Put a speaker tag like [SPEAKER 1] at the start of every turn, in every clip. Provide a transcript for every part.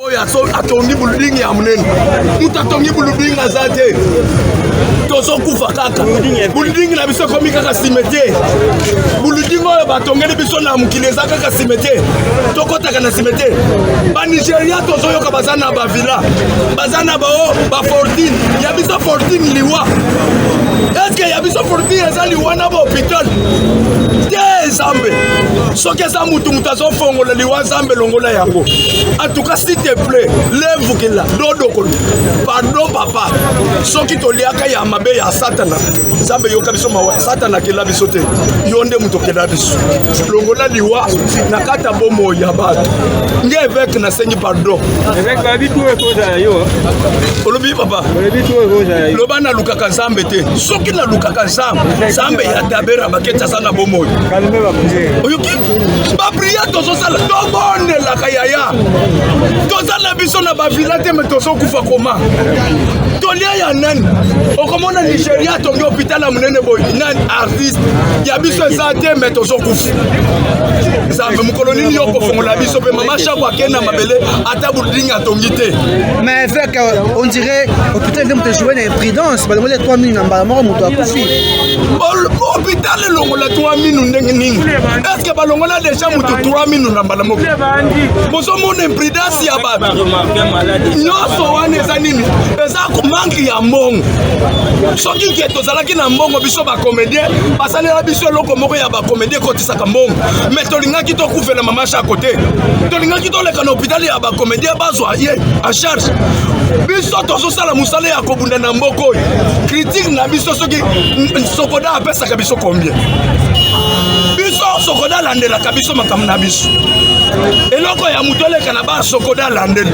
[SPEAKER 1] Oya so atongi building ya munene. Mutatongi building azate. Tozo kufa kaka. Building na biso komi kaka cimetière. Building oyo batongeli biso na mukileza kaka cimetière. Tokota kana cimetière. Ba Nigeria tozo yoka bazana ba villa. Bazana ba o ba 14. Ya biso 14 liwa. Est-ce que ya biso 14 ezali wana ba hôpital? Zambe. Soki eza mutu mutazo fongola liwa Zambe longola yango. En tout cas s'il te plaît, lève kila dodo ko. Pardon papa. Soki toliaka ya mabe ya Satana. Zambe yoka biso mawa. Satana kila biso te. Yonde mutu kila biso. Longola liwa na kata bomo ya bato. Nge évêque na senyi pardon.
[SPEAKER 2] Évêque ba bitu ko za yo.
[SPEAKER 1] Olobi papa.
[SPEAKER 2] Bitu ko za yo.
[SPEAKER 1] Loba na lukaka Zambe te. Soki na lukaka Zambe ya tabera baketa sana bomo. Oyuki ba priya tozo sala to bonne la kayaya toza na biso na ba village me tozo kufa koma tolia ya nani okomona Nigeria tongi hôpital la munene boy nan artiste ya biso ezate me tozo kufa Zambe mukoloni ni yoko fongola biso pe mama chaque akena mabele ata buldinga tongi te
[SPEAKER 3] mais fait on dirait hôpital de te jouer na prudence ba ngole 3000 namba moko muto akufi
[SPEAKER 1] hôpital longola 3000 ndenge nini. Est-ce que balongola déjà mutu 3000 na mbala moko? Bozo mona imprudence ya baba. Nyoso wana eza nini? Eza manki ya mbongo. Soki ke tozalaki na mbongo biso ba comédien, basalela biso loko moko ya ba comédien kotisaka mbongo. Mais tolingaki to kufela mama cha côté. Tolingaki to leka na hôpital ya ba comédien bazwa ye en charge. Biso tozo sala musala ya kobunda na mboko. Critique na biso soki sokoda apesa ka biso combien? Biso sokoda landela kabiso makamna biso. Eloko ya mutoleka na ba sokoda landela.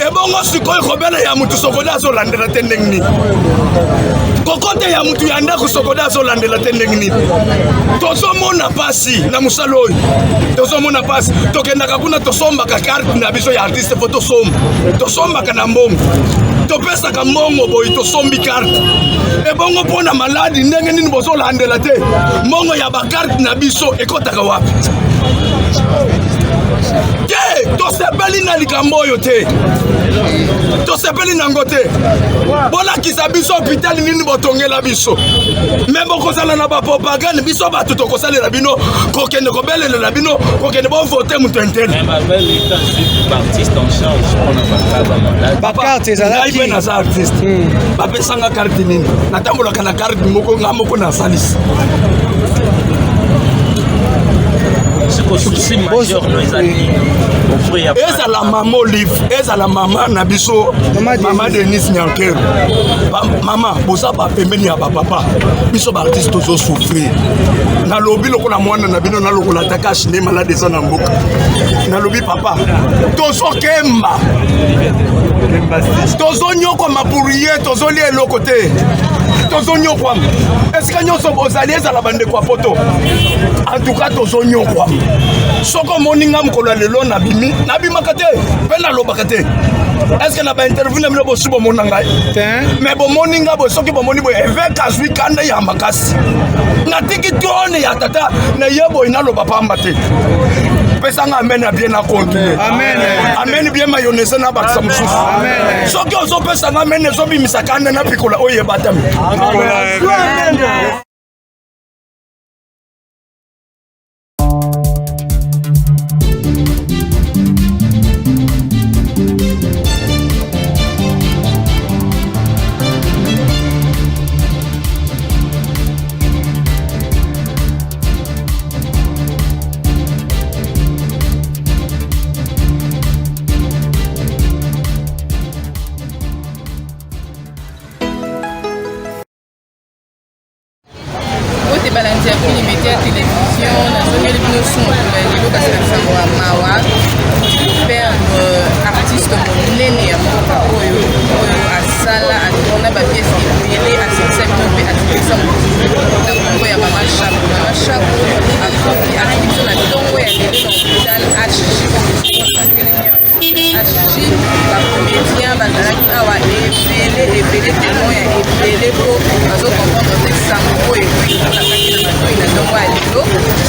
[SPEAKER 1] Ebongo sikoyo kobela ya mutu sokoda zo landela tendengni. Kokote ya mutu ya ndako sokoda zo landela tendengni. Tozo mona pasi na musalo. Tozo mona pasi tokenda kakuna tosomba ka carte na biso ya artiste photo somba. Tosomba ka na mbongo. Topesa ka mbongo boy tosombi carte. Ebongo pona maladi ndenge nini bozo landela te. Mbongo ya ba carte na biso ekotaka wapi? Te, to sepeli na likambo yo te. To sepeli na ngote. Bola kisabiso hôpital nini botongela biso. Même kozala na ba propagande biso batu to kosalela bino kokende kobelela na bino kokende bo voter mutu intel.
[SPEAKER 4] Même avec l'état artiste en charge on a
[SPEAKER 3] ba carte ezalaki
[SPEAKER 1] na za artiste. Ba pesanga carte nini. Natambola kana carte moko ngamoko na salis.
[SPEAKER 4] souci majeur nos amis.
[SPEAKER 1] Eza la maman Olive, eza la maman na biso, maman Denis Nyanker. Maman, boza ba pembeni ya papa. Biso ba artiste tozo souffrir. Na lobi lokola mwana na bino na lokola takashi ne malade za na mboka. Na lobi papa, tozo kemba. Tozo nyoko mapurie, tozo li eloko te. Tozo nyoko. Est-ce que nyoso bozali eza la bande kwa poto? En tout cas tozo nyoko. Soko moninga mkola lelo na bimi na bimaka te pe na lobaka te. Est-ce que na ba interview na mino bo subo monanga mais bo moninga bo soki bo moni bo évêque azwi kanda ya makasi na tiki tone ya tata na yebo ina loba pamba te. Pesanga amen bien na continuer. Amen. Amen bien mayonnaise na baksa mususu. Amen. Soki ozo pesanga amen zo bimisa kanda na pikola oye batami. Amen.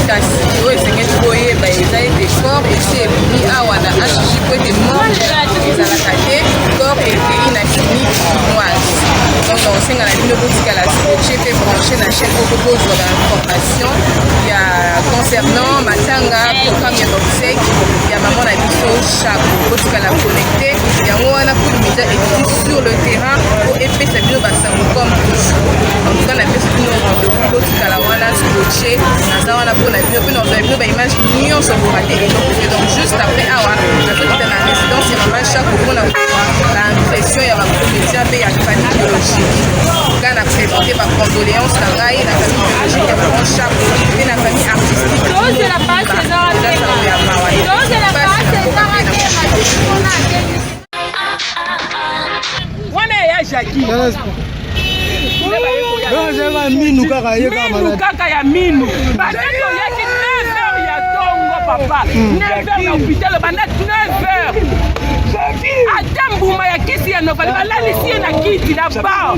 [SPEAKER 5] Kasi oyo esengeli koyeba eza ete fort esi ebimi awa na HJ po ete monde bino botika la scotché pe branché na chaîne pour bozwa ba information ya concernant matanga programme ya obsèque ya maman na biso chaque botika la connecté yango wana pour média et sur le terrain pour epesa bino basango comme toujours en tout cas na biso bino rendez-vous botika la wana scotché naza wana pour na bino pe na bino ba image nyonso pour rater et donc juste après awa na tota na résidence ya maman chaque pour na l'impression ya ba comédien pe ya famille biologique quand na présenter ba condoléances na ngai na famille biologique ya maman chaque pe na famille artistique
[SPEAKER 6] de la base
[SPEAKER 3] minu kaka
[SPEAKER 6] ya minu bateto yaki 9h ya tongo papa 9h na hôpital banda 9h ata mbuma ya kisi ya novali balalisi ye na kiti na ba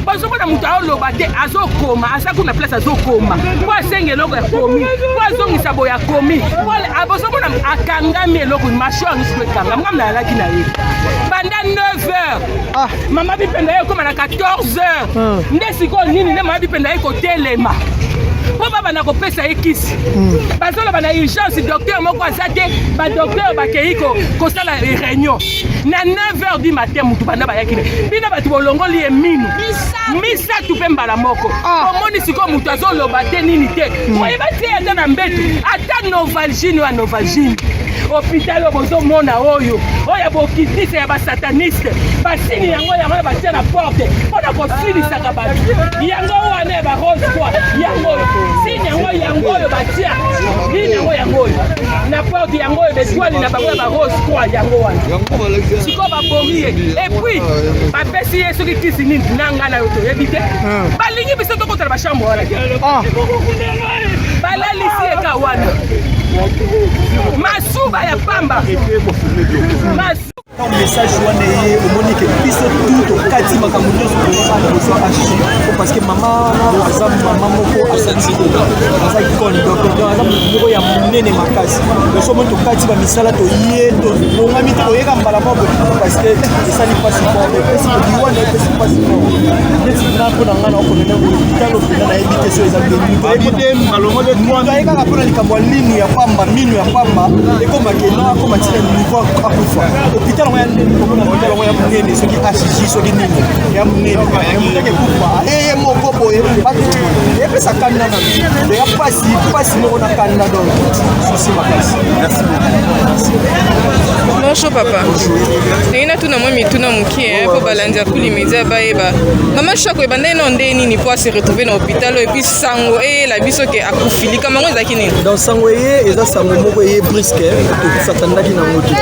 [SPEAKER 6] bazomona moto aoloba te azokoma aza kuna place azokoma po asenga eloko ya komi po azongisa boye ya komi bazomona akangami eloko masho angisi po ekanga mngamu na alaki na ye banda 9h mama bipenda ye okoma na 14h nde sikoyo nini nde mama bipenda ye kotelema po baba na kopesa ye kisi bazoloba na urgence docteur moko aza te badocteur bakei kosala réunion na 9h du matin mutu banda bayaki bino bato bolongoli ye minu misatu mpe mbala moko omoni sikoyo mutu azoloba te nini te oyeba te ata na mbetu ata novalgine oyo ya novalgine hôpital oyo bozomona oyo bokitisa ya basataniste basini yango batia na porte mpona kosilisaka bato yango wana ya barose kwa yango oyo sini yango oyo batia nini yango oyo na porte yango oyo betwali na bango ya barose kwa yango wana sikoyo babori ye epuis bapesi ye soki kisi nini nanga na yo toyebi te balingi biso tokotala bashambre wana balalisi eka wana masuba ya pamba
[SPEAKER 3] message wana ye omoni ke biso tu tokati makambo nyonso toyebana boso ashi parce que mama wana aza mama moko aza ikone donc aza motu moko ya monene makasi biso omoni tokati bamisala toye tongami te toyeka mbala moko parce que esali mpasi moko epesi liwana epesi mpasi moko neti na mpo na nga na okomena hôpital opena nayebi te so eza moto ayekaka mpona likambo ya linu ya pamba minu ya pamba ekomake na akoma tina niveau akufa hôpital ya nini komona hôpital ya munene soki HJ soki nini ya munene ya kufa eye moko boye epesa kanda na ya pasi moko na kanda donc souci makasi merci beaucoup.
[SPEAKER 5] Bonjour papa. Nina tuna mwa mituna mukie po balandia kuli media bayeba. Mama shako ebanda no ndeni ni po se retrouver na hôpital et puis sango la biso ke akufili kama ngo ezaki nini.
[SPEAKER 3] Donc sango eza sango moko brisque to satandaki na moto.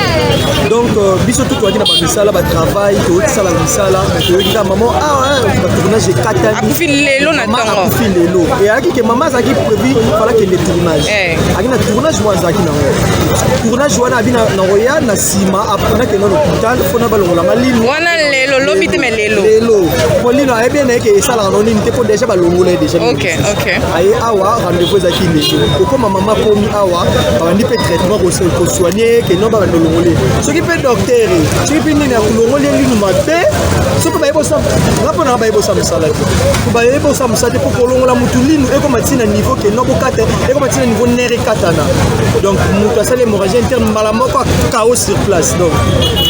[SPEAKER 3] Donc biso tout toaki na ba misala ba travail to sala misala to yika maman ba tournage katani.
[SPEAKER 5] Akufili lelo na tango.
[SPEAKER 3] Akufili lelo. Et aki ke maman zaki prévu fala ke le tournage. Aki na tournage wa zaki na ngo. Tournage wana abina na roya na sima apona ke na hôpital fona balongola malino.
[SPEAKER 5] Wana lelo lobi te melelo.
[SPEAKER 3] Lelo. Polino a bien ke sala no ni te po déjà balongola déjà.
[SPEAKER 5] OK.
[SPEAKER 3] Aye awa rendez-vous zaki lelo. Kokoma maman komi awa bandi pe traitement ko soigner ke no ba balongolé. Soki pe docteur, soki pe ni na kulongolé linu mabe, soki ba yebo sa rapona ba yebo sa musala. Ko ba yebo sa musala po kolongola mutu linu e ko matina niveau ke no bokate e ko matina niveau nere katana. Donc mutu asale hémorragie interne mbala moko chaos sur place donc.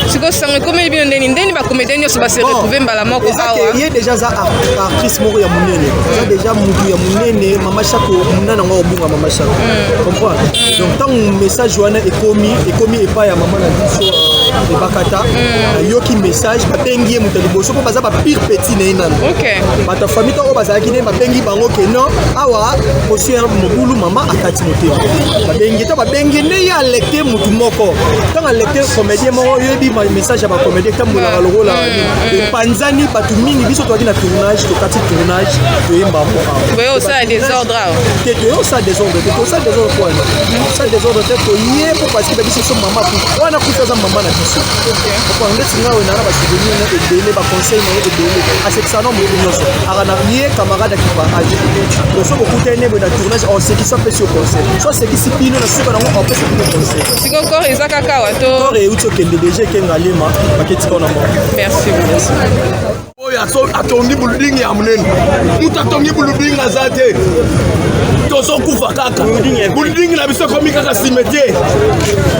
[SPEAKER 5] Siko sango comme bien ndeni ba comédien nyos ba se retrouver mbala moko awa.
[SPEAKER 3] Il y a déjà ça artiste moko ya munene. Ça déjà mutu ya munene mama shako munana ngo obunga mama shako. Comprends? Donc tant message wana ekomi epa ya mama na biso bakata yoki message bapengi mutu liboso po baza ba pire petit na inana.
[SPEAKER 5] OK.
[SPEAKER 3] Bata famille to bazaki ne bapengi bango ke non awa monsieur mobulu mama akati motema. Babengi ne ya lecter mutu moko. Tant lecter comédien moko yebi message ya ba comédien tambola lokola e panzani batu mingi biso to na tournage to kati tournage to yemba moko.
[SPEAKER 5] Boyo ça désordre.
[SPEAKER 3] Que to ça désordre, to ça désordre quoi. Ça désordre te to yé pour parce que biso so mama ku. Wana kufa mama na biso. Pourquoi on est là on a ba souvenir na edele ba conseil na edele. A cette ça non mo nyonso. Ara yé camarade qui va agir. Donc so beaucoup tene na tournage on sait qui soit fait sur conseil. Soit c'est qui sipino na suka na on peut se conseil.
[SPEAKER 5] Siko encore ezaka kawa to.
[SPEAKER 3] Ore uto kende déjà kengalema paketi kona mo.
[SPEAKER 5] Merci beaucoup.
[SPEAKER 1] oya so atongi building ya munene mutu atongi building azate tozo kufa kaka building na biso komi kaka cimetière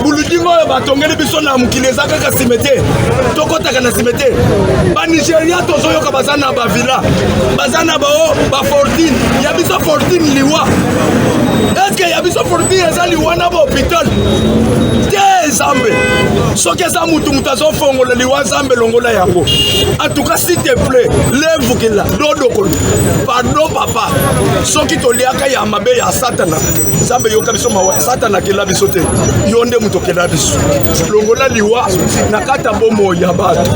[SPEAKER 1] building oyo batongeli biso na mukili eza kaka cimetière tokotaka na cimetière ba Nigeria tozo yoka bazana ba villa bazana ba ba fortune ya biso fortune liwa est-ce que ya biso fortune eza liwa na ba hôpital te zambe soki eza mutu azofongola liwa zambe longola yango en tout cas s'il te plaît lève kila dodo pardon papa soki toliaka ya mabe ya satana zambe yoka biso mawa satana kila biso te yonde mutu kila biso longola liwa na kata bomo ya bato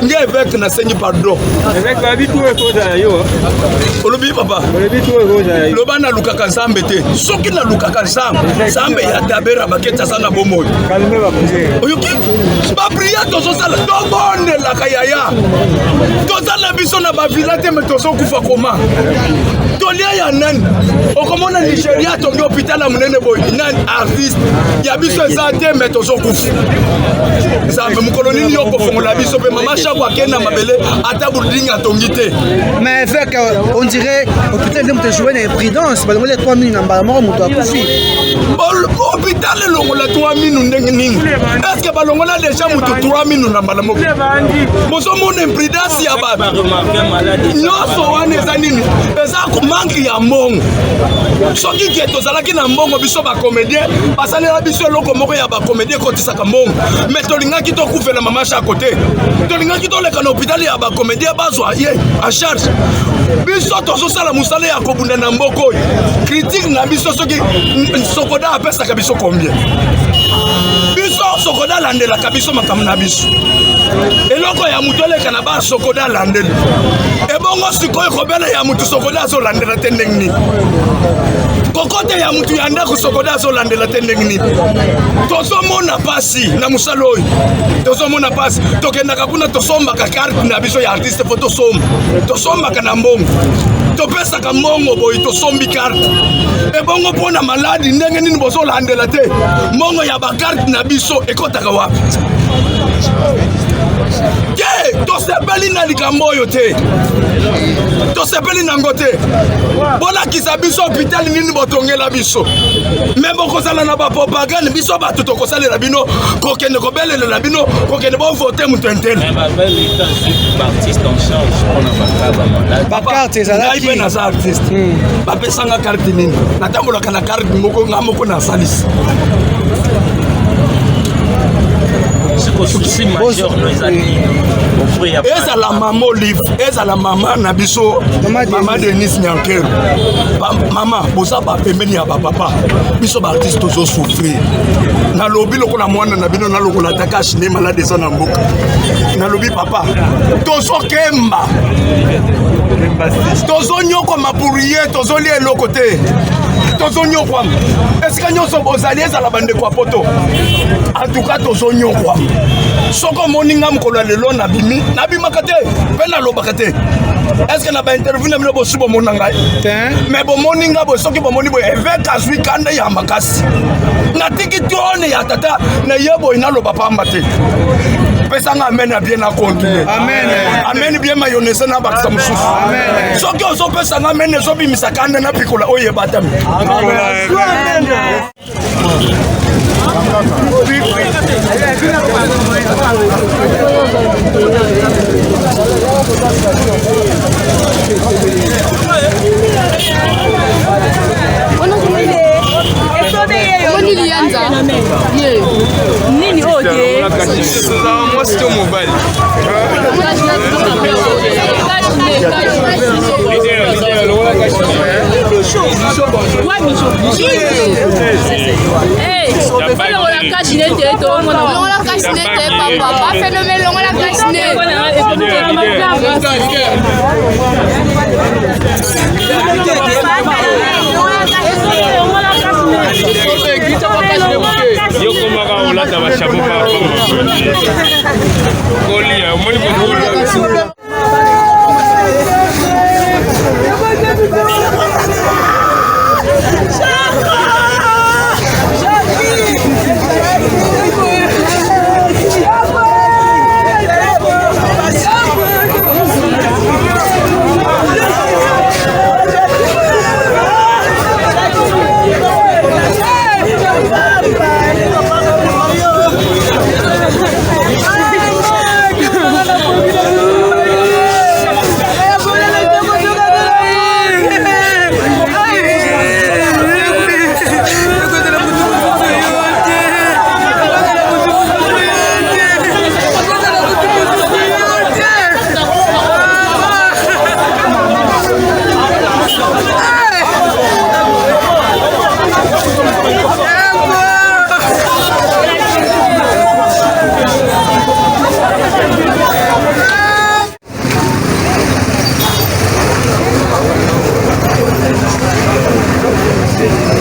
[SPEAKER 1] nge évêque na sengi pardon
[SPEAKER 2] évêque ba bitu ko za yo
[SPEAKER 1] olobi papa
[SPEAKER 2] bitu ko za yo
[SPEAKER 1] loba na lukaka zambe te soki na lukaka zambe ya tabera baketa sana bomo
[SPEAKER 2] calme ba prier
[SPEAKER 1] oyoki ba prier tozo sala to bonne la kayaya tozala biso na ba villa te me tozo kufa koma tolia ya nani okomona Nigeria tongi hôpital ya munene boy nan artiste ya biso eza te me tozo kufa zambe mukolo nini yoko fongola biso pe mama chaque akena mabele ata building atongi te
[SPEAKER 3] mais avec on dirait hôpital de mutu jouer na prudence ba ngole 3 minutes na mbala mutu akufi
[SPEAKER 1] hôpital longola 3 minutes ndenge nini est-ce que balongola déjà mutu 3 minutes na mbala moko bozo mona imprudence ya ba nyonso wana eza nini eza manque ya mbongo soki ke tozalaki na mbongo biso bacomédien basalela biso eloko moko ya bacomédien ekotisaka mbongo mais tolingaki tokufela mama chako te tolingaki toleka na hôpital ya bacomédien bazwa ye en charge biso tozosala mosala ya kobunda na mboka oyo critique na biso soki sokoda apesaka biso combien biso sokoda alandelaka biso makambo na biso eloko ya mutu oleka na ba sokoda alandeli ebongo sikoyo kobela ya mutu sokoda azolandela te ndenge nini kokote ya mutu ya ndako sokoda azolandela te ndenge nini tozomona pasi na mosala oyo tozomona pasi tokendaka kuna tosombaka karte na biso ya artiste fo tosombaka na mbongo topesaka mbongo boyi tosombi karte ebongo mpona maladi ndenge nini bozolandela te mbongo ya bakarte na biso ekotaka wapi te tosepeli na likambo oyo te tosepeli nango te bolakisa biso hôpital nini botongela biso me bokozala na bapropagande biso bato tokosalela bino kokende kobelela bino kokende bovote mutu entele
[SPEAKER 3] bakarte ezalaki
[SPEAKER 1] mpe naza artiste bapesanga karte nini natambolaka na karte moko nga moko nasalisi ezala mama olive ezala mama na biso mama Denis Nyankero mama boza bapembeni ya bapapa biso baartiste tozosouffrir nalobi lokola mwana na bino nalokola taka chine malade eza na mboka nalobi papa tozokemba tozonyokwama pour ye tozolia eloko te tozonyokwama esika nyonso bozali ezala bandeko ya poto antuka tozonyokwama soko omoni nga mokolo ya lelo nabimaka te mpe nalobaka te eske na bainterview na bino bosu bomona ngai me bomoni nga boye soki bomoni boye évêque azwi kanda ya makasi natiki tone ya tata na ye boye naloba pamba te pesanga amen abie na continue amen bien mayonnaise na bakisa mosusu soki ozopesanga amen ezobimisa kanda na pikola oyo ebatami
[SPEAKER 6] nini oye
[SPEAKER 2] moi c'est au mobile
[SPEAKER 3] te